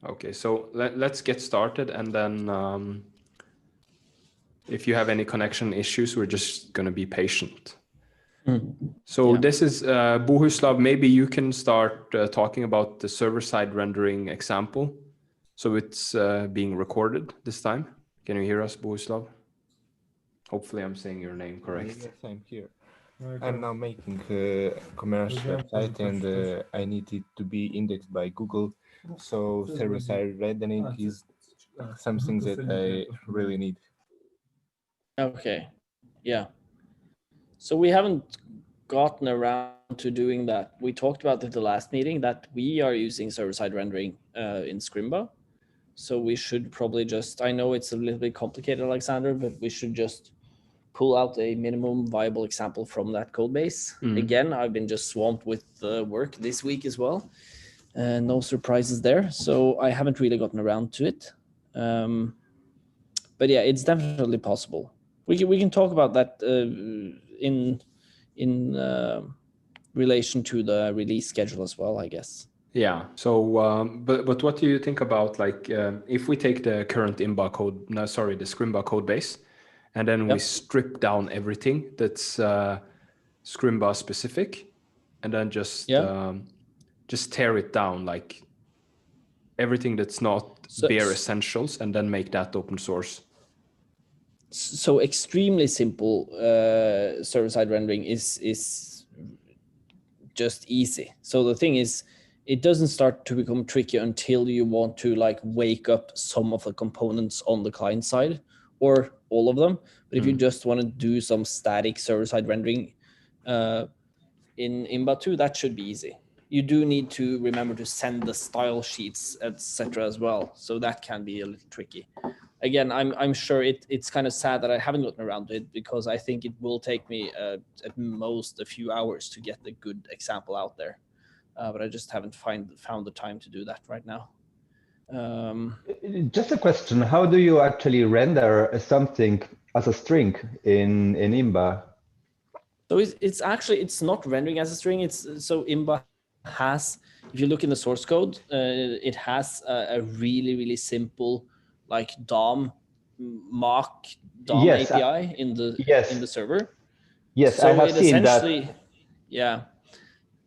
Okay, so let's get started, and then if you have any connection issues, we're just going to be patient. So this is Bohuslav. Maybe you can start talking about the server-side rendering example. So it's being recorded this time. Can you hear us, Bohuslav? Hopefully I'm saying your name correct. Yes, I'm here. I'm now making a commerce website, and I need it to be indexed by Google. So server-side rendering is something that I really need. Okay, yeah. So we haven't gotten around to doing that. We talked about it at the last meeting that we are using server-side rendering in Scrimba. So we should probably just, I know it's a little bit complicated, Alexander, but we should just pull out a minimum viable example from that code base. Again, I've been just swamped with work this week as well. No surprises there. So I haven't really gotten around to it. But yeah, it's definitely possible. We can talk about that in relation to the release schedule as well, I guess. Yeah. So, but what do you think about like if we take the current Imba code, no, sorry, the Scrimba code base, and then we strip down everything that's Scrimba specific, and then just tear it down, like everything that's not bare essentials, and then make that open source. So extremely simple server-side rendering is just easy. So the thing is, it doesn't start to become tricky until you want to like wake up some of the components on the client side or all of them. But if you just want to do some static server-side rendering in Imba 2, that should be easy. You do need to remember to send the style sheets, etc. as well. So that can be a little tricky. Again, I'm sure it's kind of sad that I haven't gotten around to it, because I think it will take me at most a few hours to get a good example out there. But I just haven't found the time to do that right now. Just a question: how do you actually render something as a string in Imba? So it's not rendering as a string. So Imba has, if you look in the source code, it has a really simple like DOM mock DOM API in the server. Yes, so I have seen that. Yeah.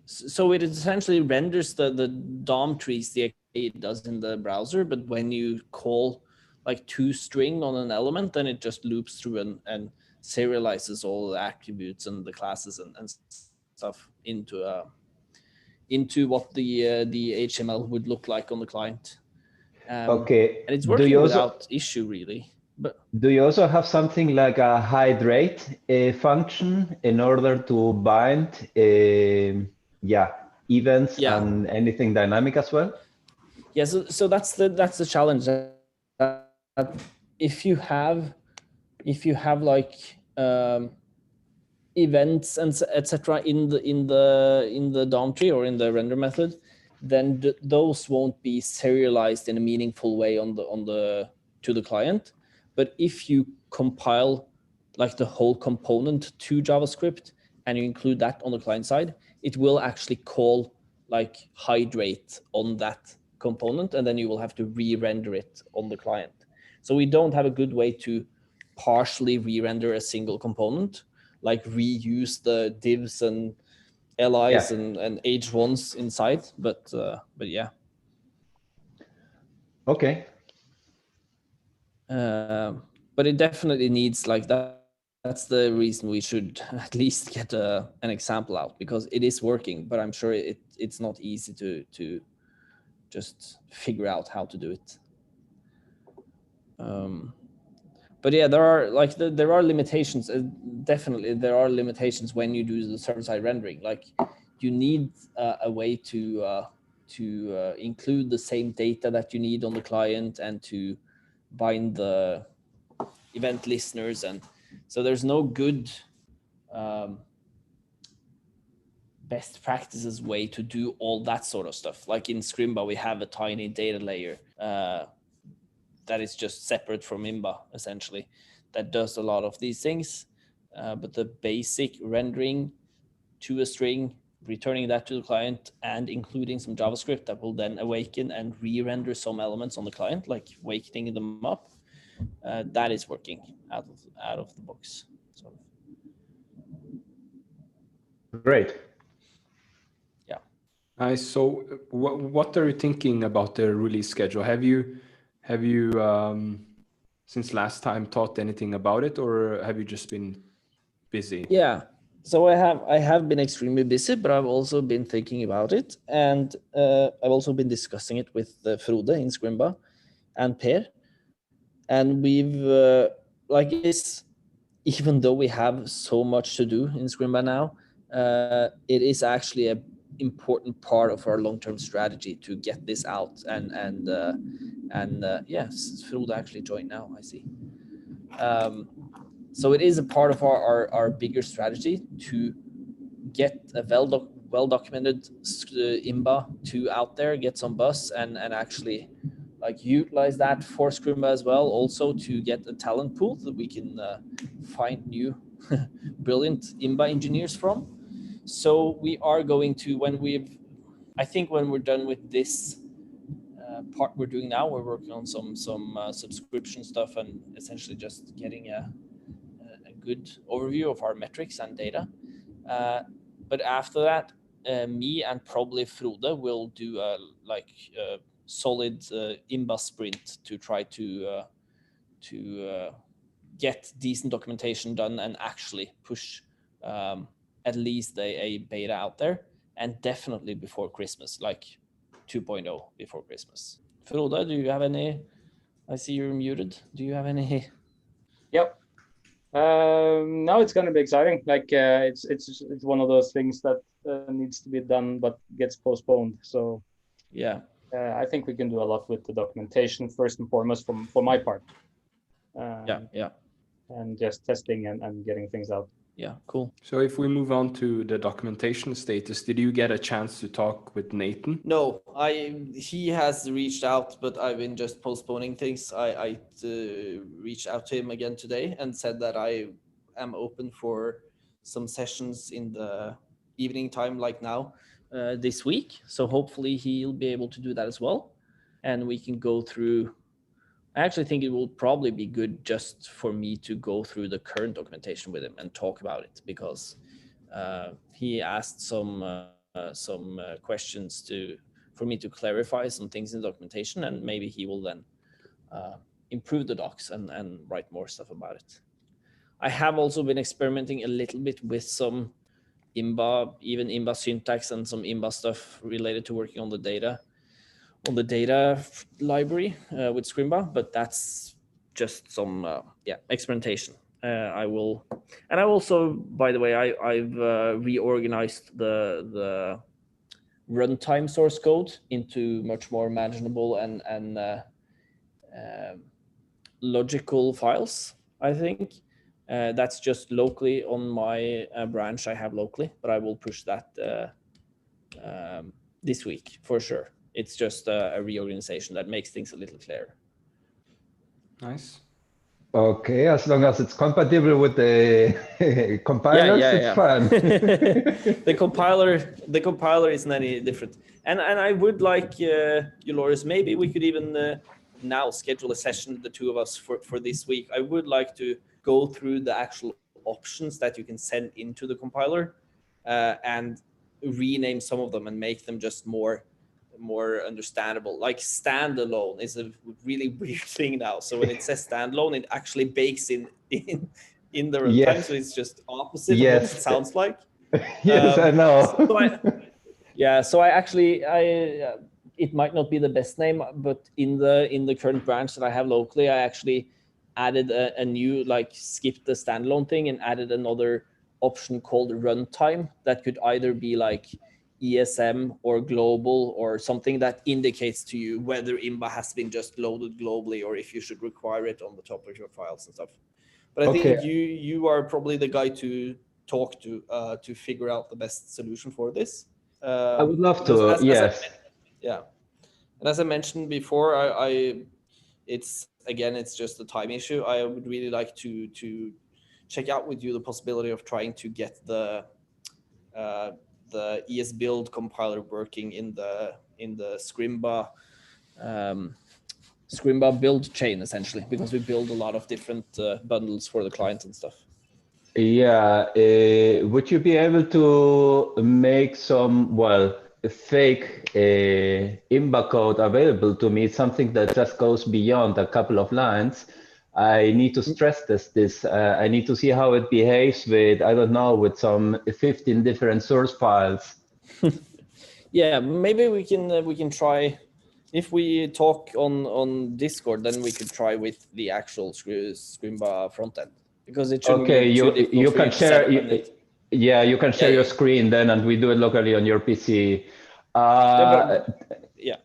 So it essentially renders the DOM trees the it does in the browser, but when you call like toString on an element, then it just loops through and serializes all the attributes and the classes and stuff into what the HTML would look like on the client. Okay, and it's working without issue really. But do you also have something like a hydrate function in order to bind events and anything dynamic as well? Yeah, so that's the challenge. If you have like events and etc. in the DOM tree or in the render method, then those won't be serialized in a meaningful way to the client. But if you compile like the whole component to JavaScript and you include that on the client side, it will actually call like hydrate on that component, and then you will have to re-render it on the client. So we don't have a good way to partially re-render a single component, like reuse the divs and LIs and H1s inside, but yeah. Okay. But it definitely needs like that. That's the reason we should at least get an example out, because it is working, but I'm sure it's not easy to just figure out how to do it. But yeah, there are limitations. Definitely, there are limitations when you do the server-side rendering. Like, you need a way to include the same data that you need on the client and to bind the event listeners, and so there's no good best practices way to do all that sort of stuff. Like in Scrimba, we have a tiny data layer that is just separate from Imba, essentially, that does a lot of these things. But the basic rendering to a string, returning that to the client and including some JavaScript that will then awaken and re-render some elements on the client, like wakening them up. That is working out of the box. Sort of. Great. Yeah. Nice. So what are you thinking about the release schedule? Have you since last time thought anything about it, or have you just been busy? Yeah. So I have been extremely busy, but I've also been thinking about it, and I've also been discussing it with Frode in Scrimba and Per, and we've like this. Even though we have so much to do in Scrimba now, it is actually an important part of our long-term strategy to get this out. And yes, Frode actually joined now, I see. So it is a part of our bigger strategy to get a well-documented Imba 2 out there, get some buzz, and actually like utilize that for Scrimba as well, also to get a talent pool that we can find new brilliant Imba engineers from. So we are going to, I think when we're done with this part we're doing now, we're working on some subscription stuff and essentially just getting a good overview of our metrics and data. But after that, me and probably Frode will do a solid Imba sprint to try to get decent documentation done and actually push at least a beta out there, and definitely before Christmas, like 2.0 before Christmas. Frode, do you have any? I see you're muted. Do you have any? Yep. No, it's gonna be exciting. Like it's one of those things that needs to be done but gets postponed. So yeah, I think we can do a lot with the documentation first and foremost for my part. Yeah. And just testing and getting things out. Yeah, cool. So if we move on to the documentation status, did you get a chance to talk with Nathan? No, he has reached out, but I've been just postponing things. I reached out to him again today and said that I am open for some sessions in the evening time like now this week. So hopefully he'll be able to do that as well. And we can go through. I actually think it will probably be good just for me to go through the current documentation with him and talk about it, because he asked some questions for me to clarify some things in the documentation, and maybe he will then improve the docs and write more stuff about it. I have also been experimenting a little bit with some Imba, even Imba syntax and some Imba stuff related to working on the data library with Scrimba, but that's just some experimentation. I will, and I also, by the way, I've reorganized the runtime source code into much more manageable and logical files. I think that's just locally on my branch I have locally, but I will push that this week for sure. It's just a reorganization that makes things a little clearer. Nice. Okay, as long as it's compatible with the compilers, it's fun. The compiler isn't any different. And I would like you, Loris, maybe we could even now schedule a session, the two of us, for this week. I would like to go through the actual options that you can send into the compiler and rename some of them and make them just more understandable. Like standalone is a really weird thing now. So when it says standalone, it actually bakes in the runtime. Yes. So it's just opposite of what it sounds like. Yes, I know. So I actually it might not be the best name, but in the current branch that I have locally, I actually added a new, like, skipped the standalone thing and added another option called runtime that could either be like ESM or global or something that indicates to you whether Imba has been just loaded globally or if you should require it on the top of your files and stuff. But I think you are probably the guy to talk to figure out the best solution for this. I would love to. Yes. And as I mentioned before, it's just a time issue. I would really like to check out with you the possibility of trying to get the the ESBuild compiler working in the Scrimba Scrimba build chain, essentially, because we build a lot of different bundles for the client and stuff. Yeah, would you be able to make some, well, fake Imba code available to me, something that just goes beyond a couple of lines? I need to stress test this. I need to see how it behaves with, I don't know, with some 15 different source files. Yeah, maybe we can try. If we talk on Discord, then we could try with the actual Scrimba front end, because it shouldn't Okay, be too difficult you for can you to set up share. and Yeah, you can share Yeah, your yeah. screen then, and we do it locally on your PC. Yeah.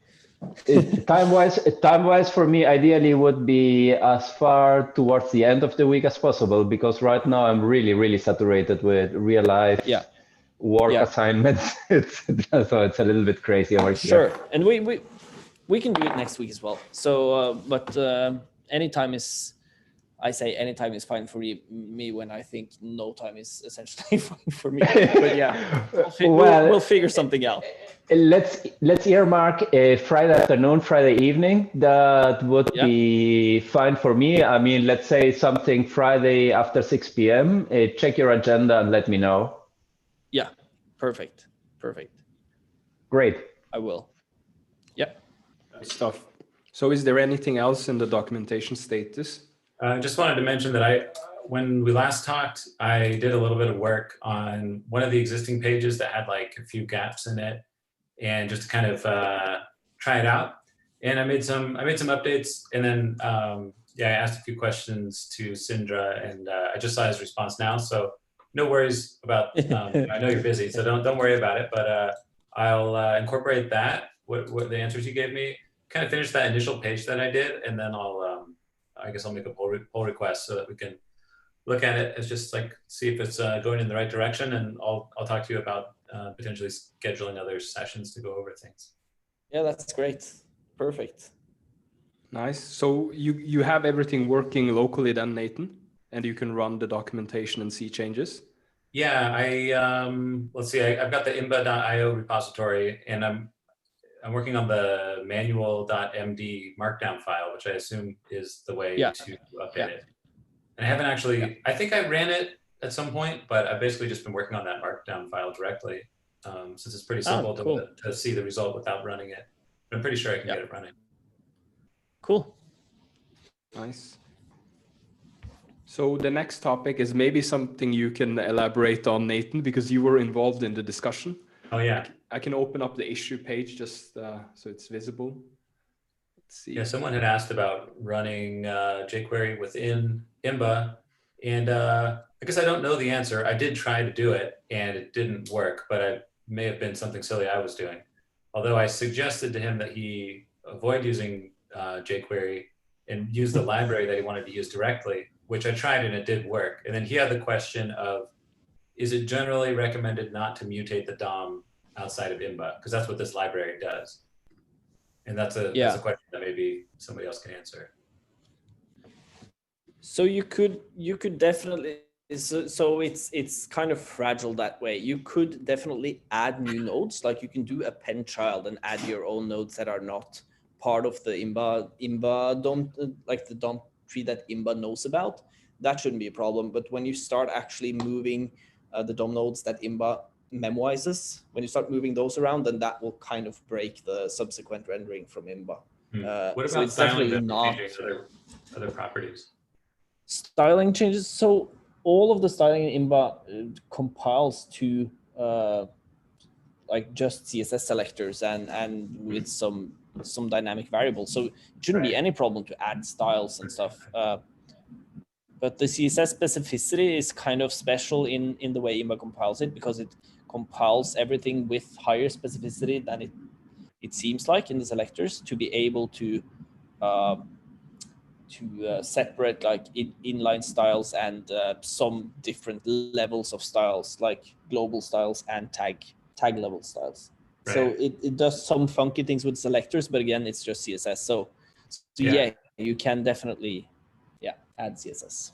Time-wise for me, ideally would be as far towards the end of the week as possible, because right now I'm really saturated with real life work assignments. So it's a little bit crazy over here. Sure, and we can do it next week as well. So, but anytime is. I say anytime is fine for me when I think no time is essentially fine for me. But yeah, we'll figure something out. Let's earmark a Friday afternoon, Friday evening. That would be fine for me. I mean, let's say something Friday after 6 p.m. Check your agenda and let me know. Yeah, perfect. Great. I will. Yep. Good stuff. So is there anything else in the documentation status? I just wanted to mention that when we last talked, I did a little bit of work on one of the existing pages that had like a few gaps in it, and just to kind of try it out. And I made some updates, and then I asked a few questions to Sindra, and I just saw his response now. So no worries about. I know you're busy, so don't worry about it. But I'll incorporate that. What the answers you gave me, kind of finish that initial page that I did, and then I guess I'll make a pull request so that we can look at it as just like see if it's going in the right direction, and I'll talk to you about potentially scheduling other sessions to go over things. Yeah, that's great. Perfect. Nice. So you have everything working locally then, Nathan, and you can run the documentation and see changes? Yeah, let's see, I've got the imba.io repository, and I'm working on the manual.md markdown file, which I assume is the way to update it. And I haven't actually, I think I ran it at some point, but I've basically just been working on that markdown file directly, since it's pretty simple to see the result without running it. But I'm pretty sure I can get it running. Cool. Nice. So the next topic is maybe something you can elaborate on, Nathan, because you were involved in the discussion. Oh yeah. I can open up the issue page just so it's visible. Let's see. Yeah, someone had asked about running JQuery within Imba, and I guess I don't know the answer. I did try to do it, and it didn't work, but it may have been something silly I was doing. Although I suggested to him that he avoid using JQuery and use the library that he wanted to use directly, which I tried and it did work. And then he had the question of, is it generally recommended not to mutate the DOM outside of Imba? Because that's what this library does. And that's a question that maybe somebody else can answer. So you could definitely, so it's kind of fragile that way. You could definitely add new nodes, like you can do append child and add your own nodes that are not part of the Imba DOM, like the DOM tree that Imba knows about. That shouldn't be a problem. But when you start actually moving the DOM nodes that Imba memoizes, when you start moving those around, then that will kind of break the subsequent rendering from Imba. What about so it's styling definitely not other properties? Styling changes. So all of the styling in Imba compiles to like just CSS selectors and with some dynamic variables. So it shouldn't be any problem to add styles and stuff. But the CSS specificity is kind of special in the way Imba compiles it, because it compiles everything with higher specificity than it seems like in the selectors, to be able to separate like inline styles and some different levels of styles, like global styles and tag level styles. Right. So it does some funky things with selectors, but again, it's just CSS. So yeah, you can definitely add CSS.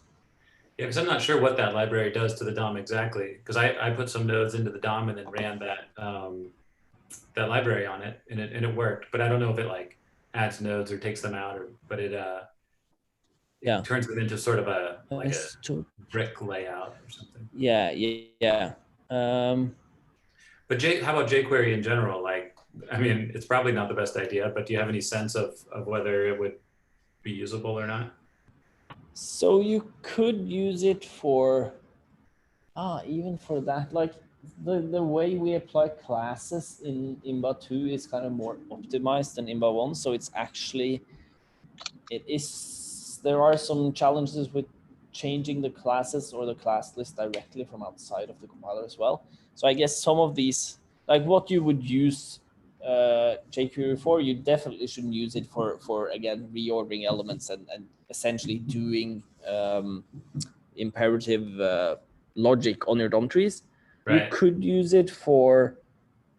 Yeah, because I'm not sure what that library does to the DOM exactly. Because I put some nodes into the DOM and then ran that library on it, and it worked. But I don't know if it like adds nodes or takes them out, but it turns it into sort of a brick layout or something. Yeah. But how about jQuery in general? Like, I mean, it's probably not the best idea, but do you have any sense of whether it would be usable or not? So you could use it for, even for that, like the way we apply classes in Imba 2 is kind of more optimized than Imba 1. So it's actually, there are some challenges with changing the classes or the class list directly from outside of the compiler as well. So I guess some of these, like what you would use jQuery for, you definitely shouldn't use it for again, reordering elements and essentially doing imperative logic on your DOM trees. Right. You could use it for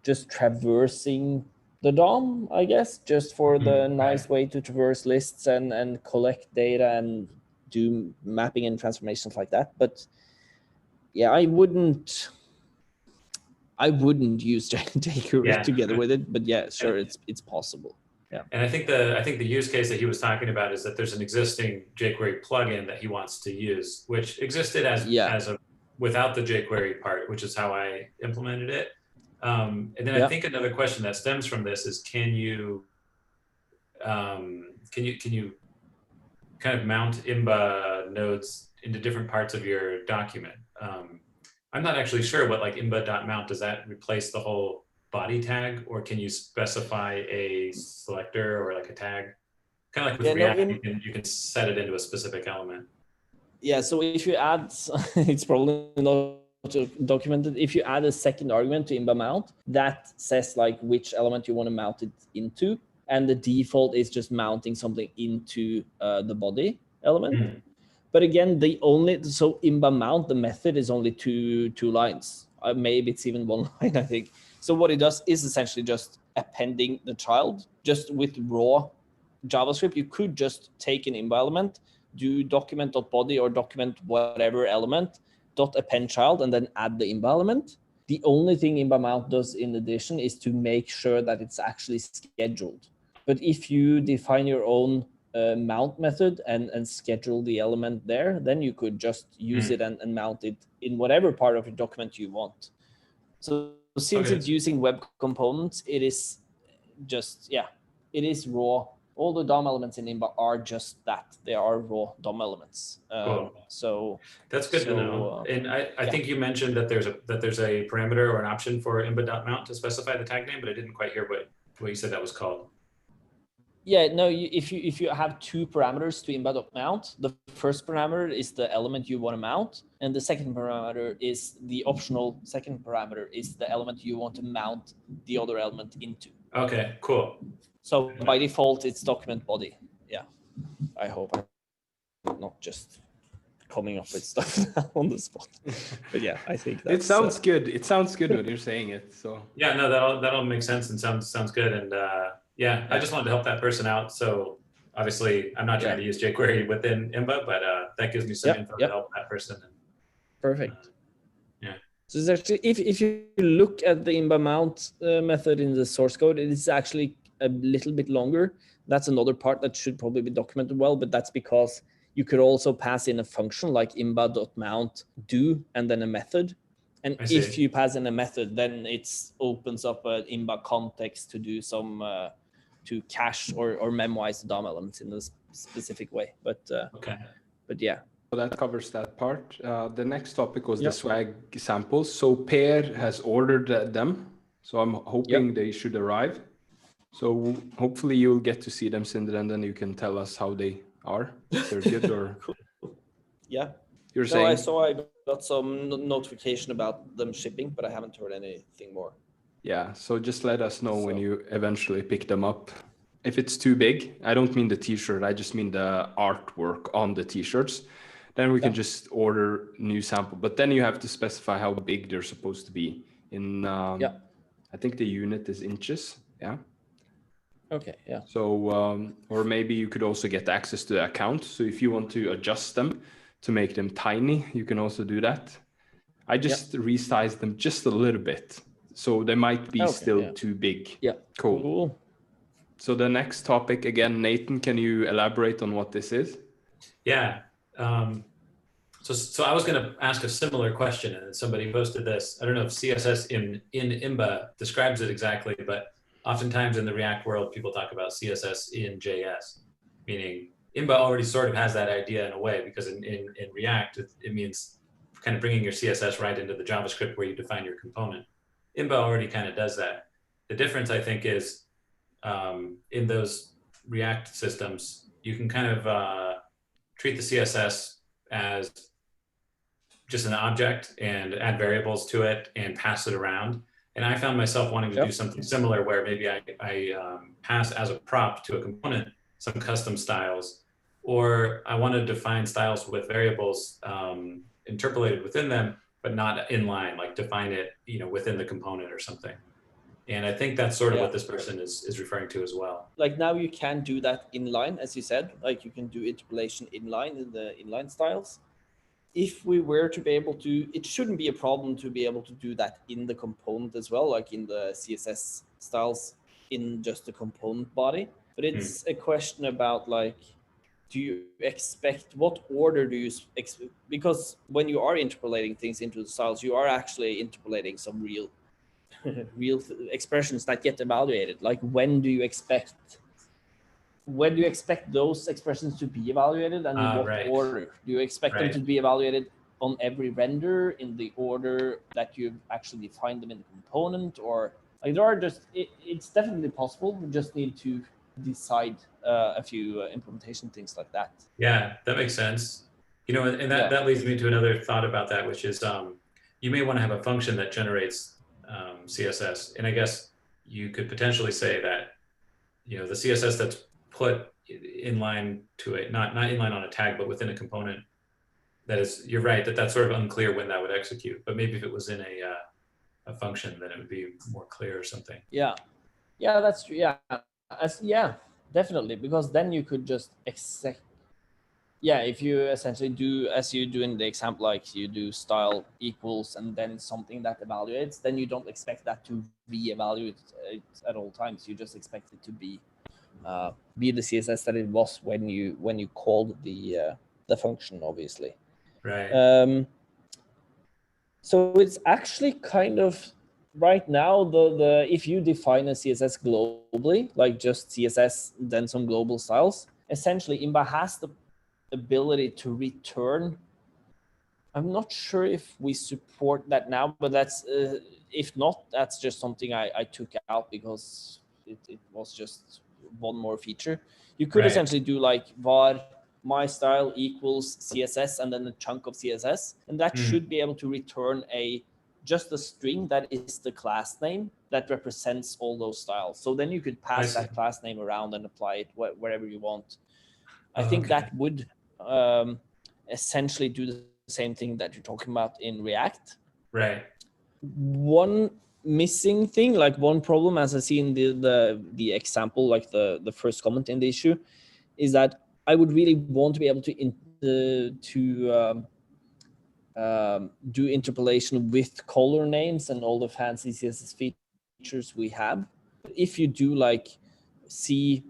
just traversing the DOM, I guess, just for the nice way to traverse lists and collect data and do mapping and transformations like that. But yeah, I wouldn't use jQuery together with it. But yeah, sure, it's possible. Yeah. And I think the use case that he was talking about is that there's an existing jQuery plugin that he wants to use, which existed as without the jQuery part, which is how I implemented it. And then I think another question that stems from this is, can you kind of mount Imba nodes into different parts of your document? I'm not actually sure what like imba.mount, does that replace the whole body tag, or can you specify a selector or like a tag? Kind of like with React, you can set it into a specific element. Yeah, so if you add, it's probably not documented. If you add a second argument to Imba mount, that says like which element you want to mount it into, and the default is just mounting something into the body element. But again, so Imba mount, the method is only two lines. Maybe it's even one line, I think. So what it does is essentially just appending the child, just with raw JavaScript. You could just take an Imba element, do document.body or document whatever element, .append child, and then add the Imba element. The only thing Imba mount does in addition is to make sure that it's actually scheduled. But if you define your own mount method and schedule the element there, then you could just use it and mount it in whatever part of your document you want. So since it's using web components, it is just, it is raw. All the DOM elements in Imba are just that. They are raw DOM elements. Cool. So that's good to know. And I think you mentioned that there's a parameter or an option for imba.mount to specify the tag name, but I didn't quite hear what you said that was called. Yeah, no, if you have two parameters to imba.mount, the first parameter is the element you want to mount, and the second parameter is the optional second parameter is the element you want to mount the other element into. Okay, cool. So by default, it's document body. Yeah, I hope I'm not just coming up with stuff on the spot. But yeah, I think that's, it sounds good. It sounds good when you're saying it. So yeah, no, that'll make sense and sounds good. And yeah, I just wanted to help that person out. So obviously, I'm not trying to use jQuery within Imba, but that gives me some info to help that person. Perfect. Yeah. So it's actually, if you look at the Imba mount method in the source code, it is actually a little bit longer. That's another part that should probably be documented well, but that's because you could also pass in a function like imba.mount do and then a method. And if you pass in a method, then it opens up an Imba context to do some to cache or memoize the DOM elements in a specific way. But but yeah. So that covers that part. The next topic was the swag samples. So Per has ordered them. So I'm hoping they should arrive. So hopefully you'll get to see them, Sindre, and then you can tell us how they are. If they're good or... Cool. Yeah. You're saying... I saw I got some notification about them shipping, but I haven't heard anything more. Yeah, so just let us know when you eventually pick them up. If it's too big, I don't mean the t-shirt, I just mean the artwork on the t-shirts. Then we can just order new sample. But then you have to specify how big they're supposed to be. In I think the unit is inches. Yeah. Okay. Yeah. So or maybe you could also get access to the account. So if you want to adjust them to make them tiny. You can also do that. I just resized them just a little bit. So they might be still too big. Yeah. Cool. So the next topic, again, Nathan, can you elaborate on what this is? Yeah. So I was going to ask a similar question, and somebody posted this. I don't know if CSS in Imba describes it exactly, but oftentimes in the React world, people talk about CSS in JS, meaning Imba already sort of has that idea in a way, because in React, it means kind of bringing your CSS right into the JavaScript where you define your component. Imba already kind of does that. The difference, I think, is in those React systems, you can kind of treat the CSS as just an object and add variables to it and pass it around. And I found myself wanting to do something similar, where maybe I pass as a prop to a component some custom styles, or I want to define styles with variables interpolated within them, but not inline, like define it, within the component or something. And I think that's sort of what this person is referring to as well. Like now you can do that inline, as you said, like you can do interpolation inline in the inline styles. If we were to be able to, it shouldn't be a problem to be able to do that in the component as well, like in the CSS styles in just the component body. But it's a question about like, do you expect, what order do you expect? Because when you are interpolating things into the styles, you are actually interpolating some real expressions that get evaluated. Like when do you expect those expressions to be evaluated, and in what order? Do you expect them to be evaluated on every render in the order that you actually define them in the component? Or like there are just, it's definitely possible. We just need to decide a few implementation things like that. Yeah, that makes sense. And that leads me to another thought about that, which is you may want to have a function that generates CSS. And I guess you could potentially say that, the CSS that's put inline to it, not inline on a tag, but within a component, that is, you're right, that's sort of unclear when that would execute. But maybe if it was in a function, then it would be more clear or something. Yeah, that's true. Yeah, definitely, because then you could just accept. Yeah, if you essentially do as you do in the example, like you do style equals and then something that evaluates, then you don't expect that to re-evaluate at all times. You just expect it to be the CSS that it was when you called the function, obviously. Right. So it's actually kind of right now the if you define a CSS globally, like just CSS then some global styles, essentially Imba has the ability to return. I'm not sure if we support that now, but that's if not, that's just something I took out because it was just one more feature. You could essentially do like var my style equals CSS and then a chunk of CSS, and that should be able to return just a string that is the class name that represents all those styles. So then you could pass that class name around and apply it wherever you want. I think that would essentially do the same thing that you're talking about in React. Right. One missing thing, like one problem, as I see in the example, like the first comment in the issue, is that I would really want to be able to do interpolation with color names and all the fancy CSS features we have. If you do like C :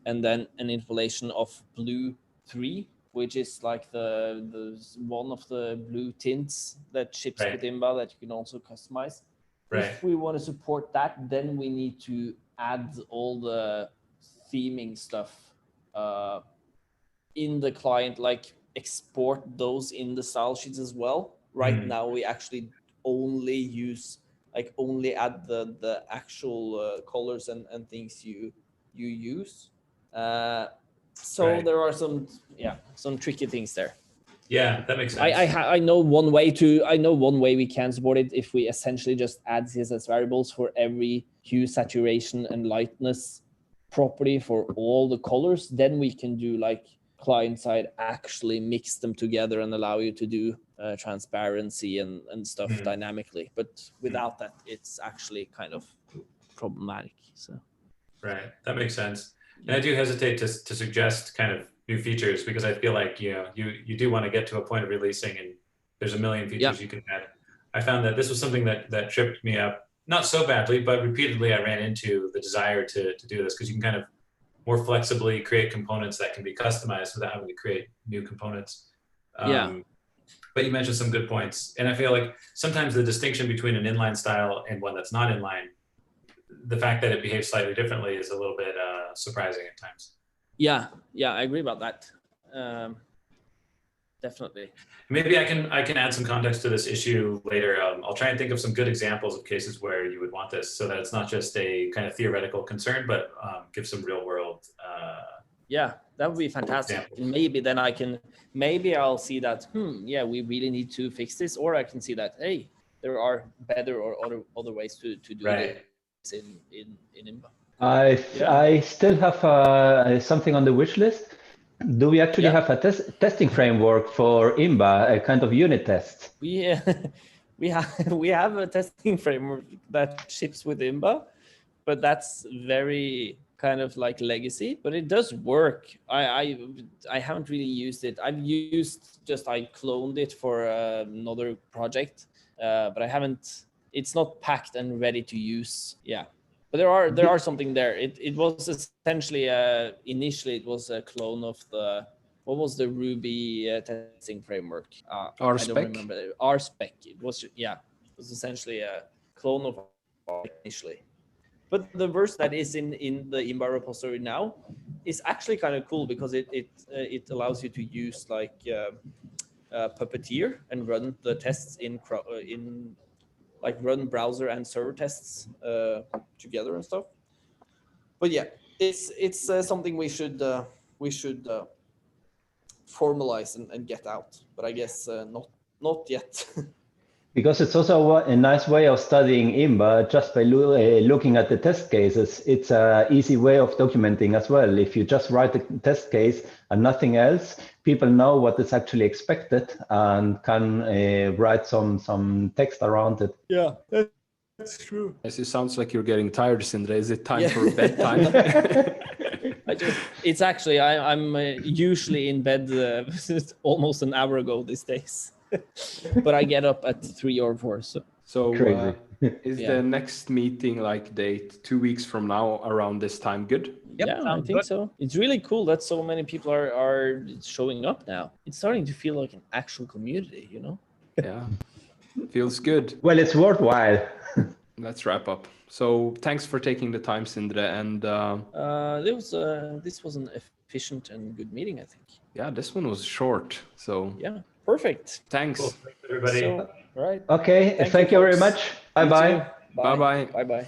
and then an interpolation of blue 3, which is like the one of the blue tints that ships with Imba that you can also customize. If we want to support that, then we need to add all the theming stuff in the client, like export those in the style sheets as well. Right now, we actually only add the actual colors and things you use. So there are some tricky things there. Yeah, that makes sense. I know one way we can support it if we essentially just add CSS variables for every hue, saturation, and lightness property for all the colors. Then we can do like client side actually mix them together and allow you to do transparency and stuff dynamically. But without that, it's actually kind of problematic. So that makes sense. And I do hesitate to suggest kind of new features, because I feel like, you know, you do want to get to a point of releasing and there's a million features you can add. I found that this was something that tripped me up, not so badly, but repeatedly I ran into the desire to do this, because you can kind of more flexibly create components that can be customized without having to create new components. But you mentioned some good points. And I feel like sometimes the distinction between an inline style and one that's not inline, the fact that it behaves slightly differently is a little bit surprising at times. Yeah, I agree about that. Definitely. Maybe I can add some context to this issue later. I'll try and think of some good examples of cases where you would want this, so that it's not just a kind of theoretical concern, but give some real world. Yeah, that would be fantastic. Examples. Maybe then maybe I'll see that, yeah, we really need to fix this, or I can see that, hey, there are better or other ways to do this in Imba. I still have something on the wish list. Do we actually have a testing framework for Imba, a kind of unit test? We have a testing framework that ships with Imba, but that's very kind of like legacy, but it does work. I haven't really used it. I cloned it for another project, but I haven't. It's not packed and ready to use. Yeah. But there are something there. It was essentially initially it was a clone of what was the Ruby testing framework? RSpec. I don't remember. RSpec. It was essentially a clone of RSpec initially. But the version that is in the Imba repository now is actually kind of cool, because it allows you to use like Puppeteer and run the tests in like run browser and server tests together and stuff. But yeah, it's something we should formalize and get out. But I guess not yet. Because it's also a nice way of studying Imba just by looking at the test cases. It's an easy way of documenting as well. If you just write the test case and nothing else, people know what is actually expected and can write some text around it. Yeah, that's true. Yes, it sounds like you're getting tired, Sindre. Is it time for bedtime? It's actually, I'm usually in bed almost an hour ago these days. But I get up at 3 or 4. So is Yeah. the next meeting like date 2 weeks from now around this time good? Yep, Yeah, I sounds think good. so. It's really cool that so many people are showing up now. It's starting to feel like an actual community, you know? Yeah, feels good. Well, it's worthwhile. Let's wrap up. So thanks for taking the time, Sindre. And this was an efficient and good meeting, I think. yeah, this one was short. So Yeah, perfect. thanks. Cool. Thanks, everybody. So, right. Okay, thank you very folks. much. Bye-bye. Bye-bye. Bye-bye.